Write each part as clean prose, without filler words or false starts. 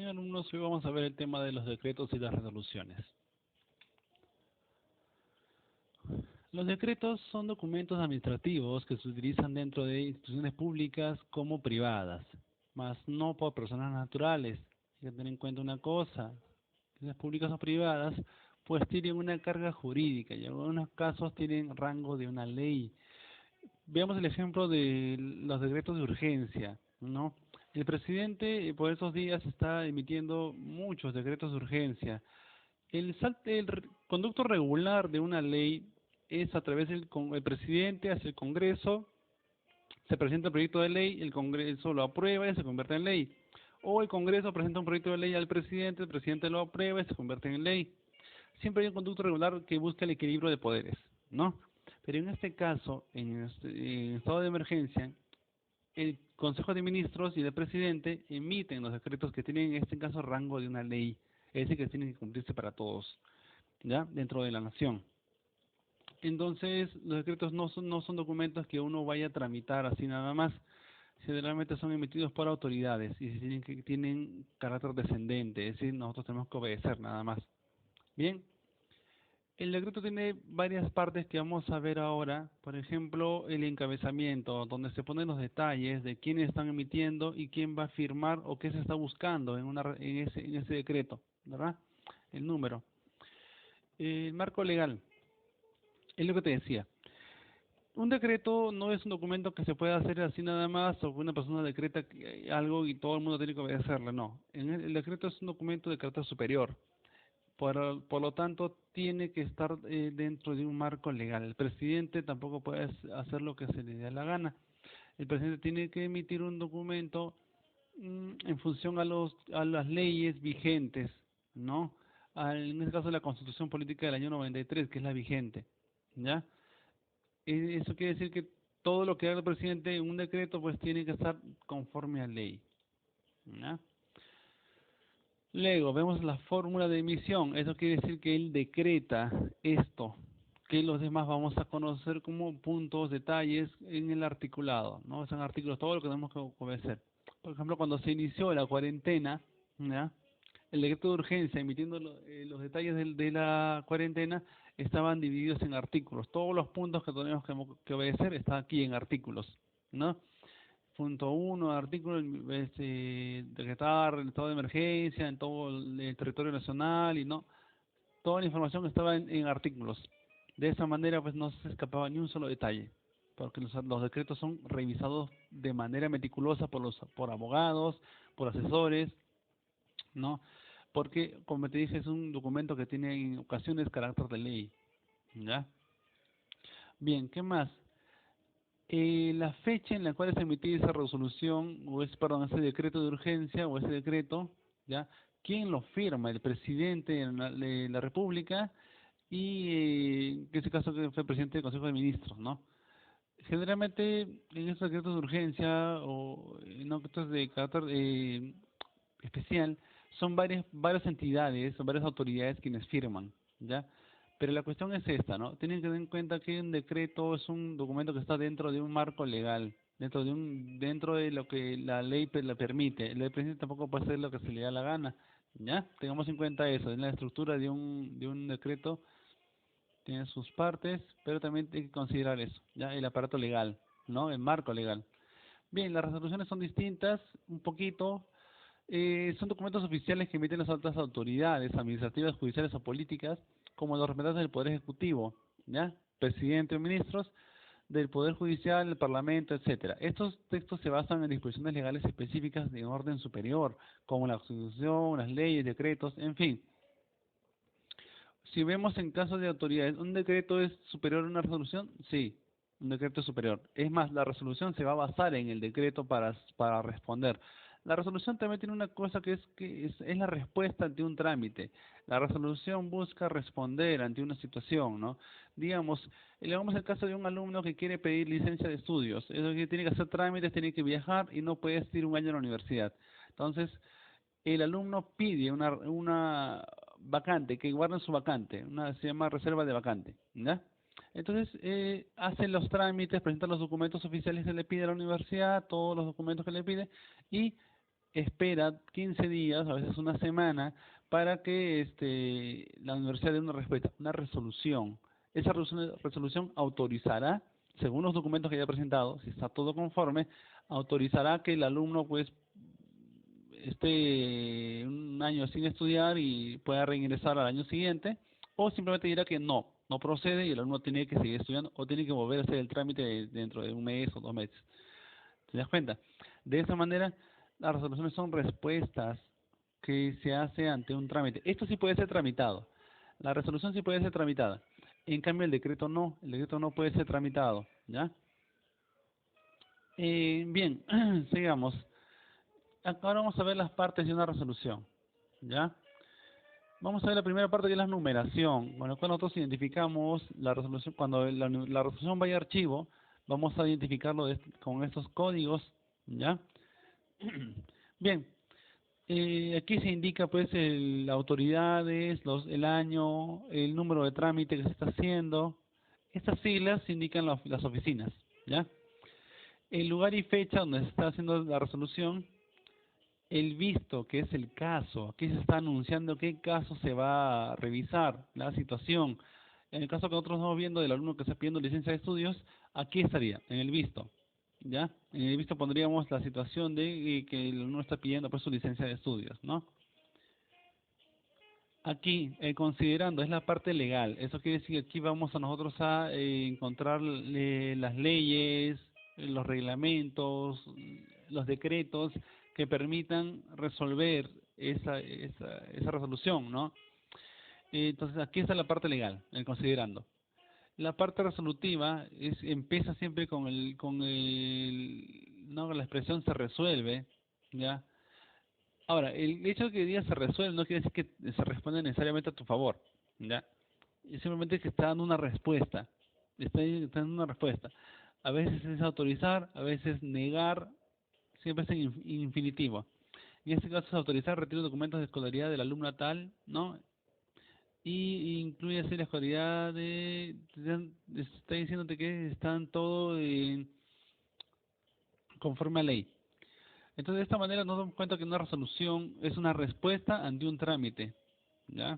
Bien, alumnos, hoy vamos a ver el tema de los decretos y las resoluciones. Los decretos son documentos administrativos que se utilizan dentro de instituciones públicas como privadas, mas no por personas naturales. Hay que tener en cuenta una cosa: instituciones públicas o privadas pues tienen una carga jurídica y en algunos casos tienen rango de una ley. Veamos el ejemplo de los decretos de urgencia, ¿no? El presidente por esos días está emitiendo muchos decretos de urgencia. El conducto regular de una ley es a través del presidente hacia el Congreso, se presenta el proyecto de ley, el Congreso lo aprueba y se convierte en ley. O el Congreso presenta un proyecto de ley al presidente, el presidente lo aprueba y se convierte en ley. Siempre hay un conducto regular que busca el equilibrio de poderes, ¿no? Pero en este caso, en estado de emergencia, el Consejo de Ministros y el presidente emiten los decretos que tienen en este caso rango de una ley, es decir, que tienen que cumplirse para todos, ¿ya? Dentro de la nación. Entonces, los decretos no son documentos que uno vaya a tramitar así nada más. Generalmente son emitidos por autoridades y tienen carácter descendente, es decir, nosotros tenemos que obedecer nada más. Bien, el decreto tiene varias partes que vamos a ver ahora. Por ejemplo, el encabezamiento, donde se ponen los detalles de quiénes están emitiendo y quién va a firmar o qué se está buscando en ese decreto, ¿verdad? El número. El marco legal, es lo que te decía. Un decreto no es un documento que se pueda hacer así nada más, o que una persona decreta algo y todo el mundo tiene que obedecerle. No, el decreto es un documento de carácter superior. Por lo tanto, tiene que estar dentro de un marco legal. El presidente tampoco puede hacer lo que se le dé la gana. El presidente tiene que emitir un documento en función a las leyes vigentes, ¿no? En este caso, la Constitución Política del año 93, que es la vigente, ¿ya? Eso quiere decir que todo lo que haga el presidente en un decreto, pues tiene que estar conforme a ley, ¿ya? Luego vemos la fórmula de emisión. Eso quiere decir que él decreta esto, que los demás vamos a conocer como puntos, detalles en el articulado, ¿no? Son artículos, todo lo que tenemos que obedecer. Por ejemplo, cuando se inició la cuarentena, ¿ya? El decreto de urgencia, emitiendo los detalles de la cuarentena, estaban divididos en artículos. Todos los puntos que tenemos que obedecer están aquí en artículos, ¿no? Punto uno, artículo, decretar el estado de emergencia en todo el territorio nacional y no, toda la información estaba en artículos. De esa manera, pues no se escapaba ni un solo detalle, porque los decretos son revisados de manera meticulosa por abogados, por asesores, ¿no? Porque, como te dije, es un documento que tiene en ocasiones carácter de ley, ¿ya? Bien, ¿qué más? La fecha en la cual se emitía esa resolución, perdón, ese decreto de urgencia o ese decreto, ¿ya? ¿Quién lo firma? El presidente de la República y, en ese caso, que fue el presidente del Consejo de Ministros, ¿no? Generalmente, en estos decretos de urgencia o en decretos de carácter especial, son varias entidades, son varias autoridades quienes firman, ¿ya? Pero la cuestión es esta, ¿no? Tienen que tener en cuenta que un decreto es un documento que está dentro de un marco legal, dentro de lo que la ley le permite. El presidente tampoco puede hacer lo que se le da la gana, ¿ya? Tengamos en cuenta eso. En la estructura de un decreto tiene sus partes, pero también hay que considerar eso, ¿ya? El aparato legal, ¿no? El marco legal. Bien, las resoluciones son distintas, un poquito. Son documentos oficiales que emiten las altas autoridades administrativas, judiciales o políticas, como los representantes del Poder Ejecutivo, ¿ya? Presidente o ministros, del Poder Judicial, el Parlamento, etcétera. Estos textos se basan en disposiciones legales específicas de orden superior, como la Constitución, las leyes, decretos, en fin. Si vemos en casos de autoridades, ¿un decreto es superior a una resolución? Sí, un decreto es superior. Es más, la resolución se va a basar en el decreto para responder. La resolución también tiene una cosa que es la respuesta ante un trámite. La resolución busca responder ante una situación, ¿no? Digamos, digamos el caso de un alumno que quiere pedir licencia de estudios. Eso que tiene que hacer trámites, tiene que viajar y no puede asistir un año a la universidad. Entonces, el alumno pide una vacante, que guarden su vacante, se llama reserva de vacante, ¿ya? Entonces, hace los trámites, presenta los documentos oficiales que le pide a la universidad, todos los documentos que le pide, y espera 15 días, a veces una semana, para que la universidad dé una respuesta, una resolución. Esa resolución autorizará, según los documentos que haya presentado, si está todo conforme, autorizará que el alumno pues esté un año sin estudiar y pueda reingresar al año siguiente, o simplemente dirá que no procede y el alumno tiene que seguir estudiando o tiene que volver a hacer el trámite dentro de un mes o 2 meses. ¿Te das cuenta? De esa manera, las resoluciones son respuestas que se hace ante un trámite. Esto sí puede ser tramitado. La resolución sí puede ser tramitada. En cambio, el decreto no puede ser tramitado, ¿ya? Bien, sigamos. Ahora vamos a ver las partes de una resolución, ¿ya? Vamos a ver la primera parte que es la numeración, con lo cual nosotros identificamos la resolución, cuando la resolución vaya a archivo, vamos a identificarlo con estos códigos, ¿ya? Bien, aquí se indica pues autoridades, el año, el número de trámite que se está haciendo. Estas siglas indican las oficinas, ¿ya? El lugar y fecha donde se está haciendo la resolución, el visto, que es el caso, aquí se está anunciando qué caso se va a revisar, la situación. En el caso que nosotros estamos viendo del alumno que está pidiendo licencia de estudios, aquí estaría, en el visto, ¿ya? En el visto pondríamos la situación de que el alumno está pidiendo pues su licencia de estudios, ¿no? Aquí, considerando, es la parte legal. Eso quiere decir que aquí vamos a nosotros a encontrar las leyes, los reglamentos, los decretos que permitan resolver esa resolución, ¿no? Entonces, aquí está la parte legal, el considerando. La parte resolutiva empieza siempre no, la expresión se resuelve, ¿ya? Ahora, el hecho de que diga se resuelve no quiere decir que se responde necesariamente a tu favor, ¿ya? Es simplemente que está dando una respuesta, está dando una respuesta. A veces es autorizar, a veces negar, siempre es en infinitivo. En este caso es autorizar retiro de documentos de escolaridad del alumno tal, ¿no? Y incluye así la escolaridad está diciéndote que están todo conforme a ley. Entonces, de esta manera nos damos cuenta que una resolución es una respuesta ante un trámite, ¿ya?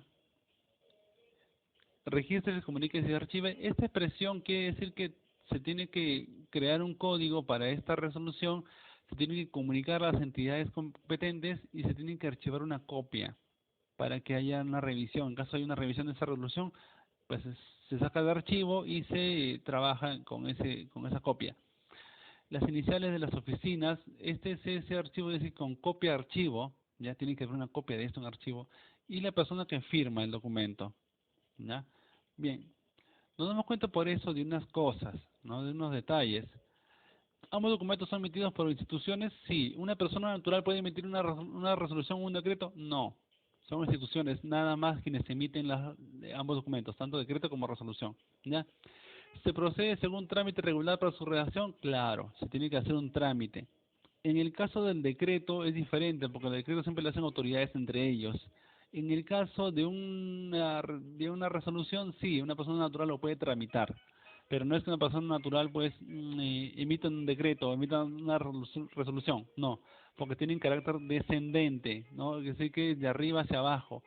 Registre, comunique y archive. Esta expresión quiere decir que se tiene que crear un código para esta resolución, se tiene que comunicar a las entidades competentes y se tiene que archivar una copia para que haya una revisión. En caso de una revisión de esa resolución, pues se saca el archivo y se trabaja con esa copia. Las iniciales de las oficinas, ese archivo es decir, con copia archivo, ya tiene que haber una copia de esto en archivo, y la persona que firma el documento, ¿ya? Bien, nos damos cuenta por eso de unas cosas, ¿no? De unos detalles. ¿Ambos documentos son emitidos por instituciones? Sí. ¿Una persona natural puede emitir una resolución o un decreto? No. Son instituciones, nada más quienes emiten ambos documentos, tanto decreto como resolución, ¿ya? ¿Se procede según trámite regular para su redacción? Claro, se tiene que hacer un trámite. En el caso del decreto es diferente, porque el decreto siempre lo hacen autoridades entre ellos. En el caso de una resolución, sí, una persona natural lo puede tramitar, pero no es que una persona natural pues emita un decreto o emita una resolución, no, porque tienen carácter descendente, ¿no? Es decir, que de arriba hacia abajo.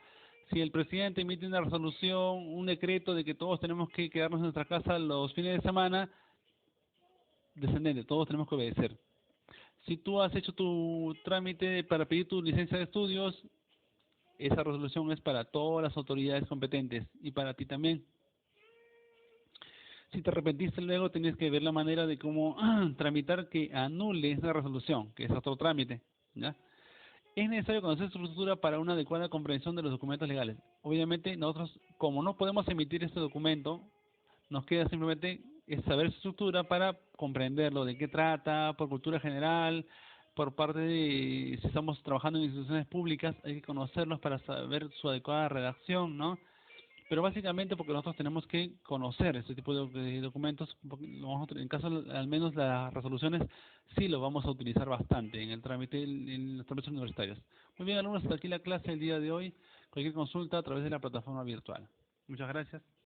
Si el presidente emite una resolución, un decreto de que todos tenemos que quedarnos en nuestra casa los fines de semana, descendente, todos tenemos que obedecer. Si tú has hecho tu trámite para pedir tu licencia de estudios, esa resolución es para todas las autoridades competentes y para ti también. Si te arrepentiste luego, tienes que ver la manera de cómo tramitar que anule esa resolución, que es otro trámite, ¿ya? Es necesario conocer su estructura para una adecuada comprensión de los documentos legales. Obviamente, nosotros, como no podemos emitir este documento, nos queda simplemente saber su estructura para comprenderlo, de qué trata, por cultura general, por parte de, si estamos trabajando en instituciones públicas, hay que conocerlos para saber su adecuada redacción, ¿no? Pero básicamente porque nosotros tenemos que conocer este tipo de documentos, en caso al menos las resoluciones, sí lo vamos a utilizar bastante en el trámite, en los trámites universitarios. Muy bien, alumnos, hasta aquí la clase del día de hoy. Cualquier consulta a través de la plataforma virtual. Muchas gracias.